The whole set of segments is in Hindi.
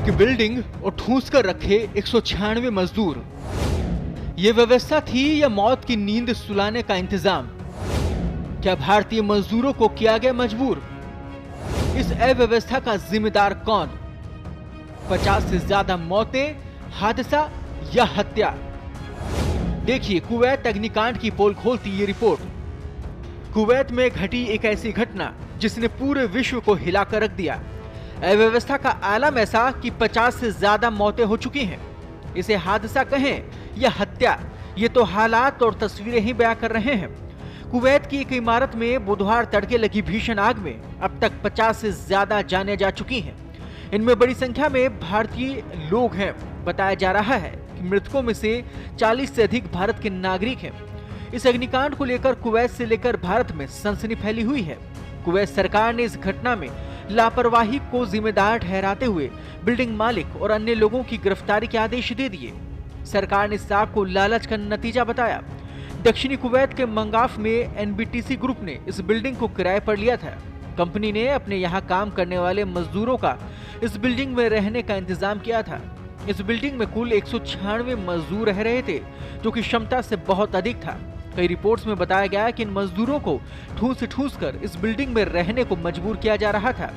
एक बिल्डिंग और ठूंस कर रखे 196 मजदूर। ये व्यवस्था थी या मौत की नींद सुलाने का इंतजाम? क्या भारतीय मजदूरों को किया गया मजबूर? इस अव्यवस्था का जिम्मेदार कौन? 50 से ज्यादा मौतें, हादसा या हत्या? देखिए कुवैत अग्निकांड की पोल खोलती ये रिपोर्ट। कुवैत में घटी एक ऐसी घटना जिसने पूरे विश्व को हिलाकर रख दिया। अव्यवस्था का आलम ऐसा कि 50 से ज्यादा मौतें हो चुकी हैं। इसे हादसा कहें या हत्या, ये तो हालात और तस्वीरें ही बयां कर रहे हैं। कुवैत की एक इमारत में बुधवार तड़के लगी भीषण आग में अब तक 50 से ज्यादा जानें जा चुकी हैं। इनमें बड़ी संख्या में भारतीय लोग हैं। बताया जा रहा है कि मृतकों में से 40 से अधिक भारत के नागरिक हैं। इस अग्निकांड को लेकर कुवैत से लेकर भारत में सनसनी फैली हुई है। कुवैत सरकार ने इस घटना में लापरवाही को जिम्मेदार ठहराते हुए बिल्डिंग मालिक और अन्य लोगों की गिरफ्तारी के आदेश दे दिए। सरकार ने इस आग को लालच का नतीजा बताया। दक्षिणी कुवैत के मंगाफ में एनबीटीसी ग्रुप ने इस बिल्डिंग को किराए पर लिया था। कंपनी ने अपने यहाँ काम करने वाले मजदूरों का इस बिल्डिंग में रहने का इंतजाम किया था। इस बिल्डिंग में कुल 196 मजदूर रह रहे थे, जो कि क्षमता से बहुत अधिक था। कई रिपोर्ट्स में बताया गया कि इन मजदूरों को ठूंस कर इस बिल्डिंग में रहने को मजबूर किया जा रहा था।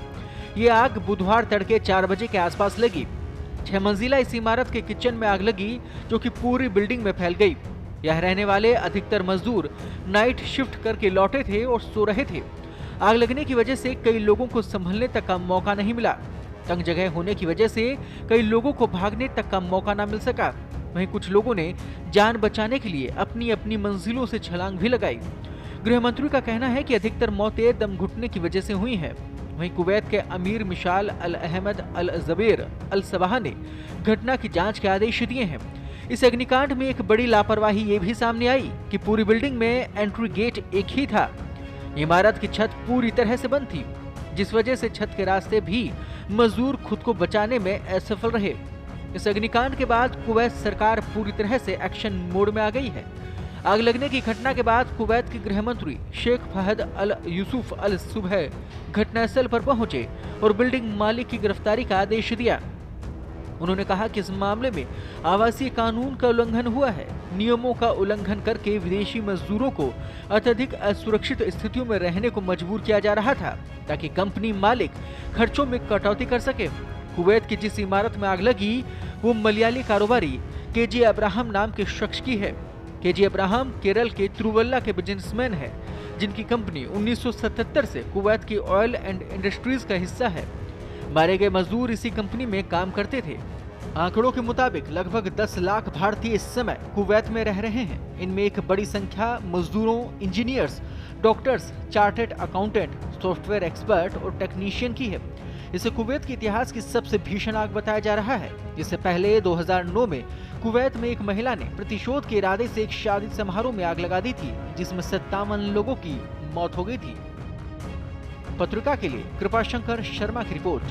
ये आग बुधवार तड़के 4 बजे के आसपास लगी। 6 मंजिला इस इमारत के किचन में आग लगी, जो कि पूरी बिल्डिंग में फैल गई। यह रहने वाले अधिकतर मजदूर नाइट शिफ्ट करके लौटे थे और सो रहे थे। आग लगने की वजह से कई लोगों को संभलने तक का मौका नहीं मिला। तंग जगह होने की वजह से कई लोगों को भागने तक का मौका न मिल सका। वहीं कुछ लोगों ने जान बचाने के लिए अपनी अपनी मंजिलों से छलांग भी लगाई। गृह मंत्री का कहना है कि अधिकतर मौतें दम घुटने की वजह से हुई हैं। वहीं कुवैत के अमीर मिशाल अल अहमद अल जबेर अल सबाह ने घटना की जांच के आदेश दिए हैं। इस अग्निकांड में एक बड़ी लापरवाही ये भी सामने आई कि पूरी बिल्डिंग में एंट्री गेट एक ही था। इमारत की छत पूरी तरह से बंद थी, जिस वजह से छत के रास्ते भी मजदूर खुद को बचाने में असफल रहे। इस अग्निकांड के बाद कुवैत सरकार पूरी तरह से एक्शन मोड में आ गई है। आग लगने की घटना के बाद कुवैत के गृह मंत्री शेख फहद अल यूसुफ अल सुबह घटनास्थल पर पहुंचे और बिल्डिंग मालिक की गिरफ्तारी का आदेश दिया। उन्होंने कहा कि इस मामले में आवासीय कानून का उल्लंघन हुआ है। नियमों का उल्लंघन करके विदेशी मजदूरों को अत्यधिक असुरक्षित स्थितियों में रहने को मजबूर किया जा रहा था, ताकि कंपनी मालिक खर्चों में कटौती कर सके। कुवैत की जिस इमारत में आग लगी वो मलयाली कारोबारी केजे अब्राहम नाम के शख्स की है। केजे अब्राहम केरल के तिरुवल्ला के बिजनेसमैन है, जिनकी कंपनी 1977 से कुवैत की ऑयल एंड इंडस्ट्रीज का हिस्सा है। मारे गए मजदूर इसी कंपनी में काम करते थे। आंकड़ों के मुताबिक लगभग 10 लाख भारतीय इस समय कुवैत में रह रहे हैं। इनमें एक बड़ी संख्या मजदूरों, engineers, doctors, chartered accountant, software expert और टेक्नीशियन की है। इसे कुवैत के इतिहास की सबसे भीषण आग बताया जा रहा है। इससे पहले 2009 में कुवैत में एक महिला ने प्रतिशोध के इरादे से एक शादी समारोह में आग लगा दी थी, जिसमें 57 लोगों की मौत हो गई थी। पत्रिका के लिए कृपाशंकर शर्मा की रिपोर्ट।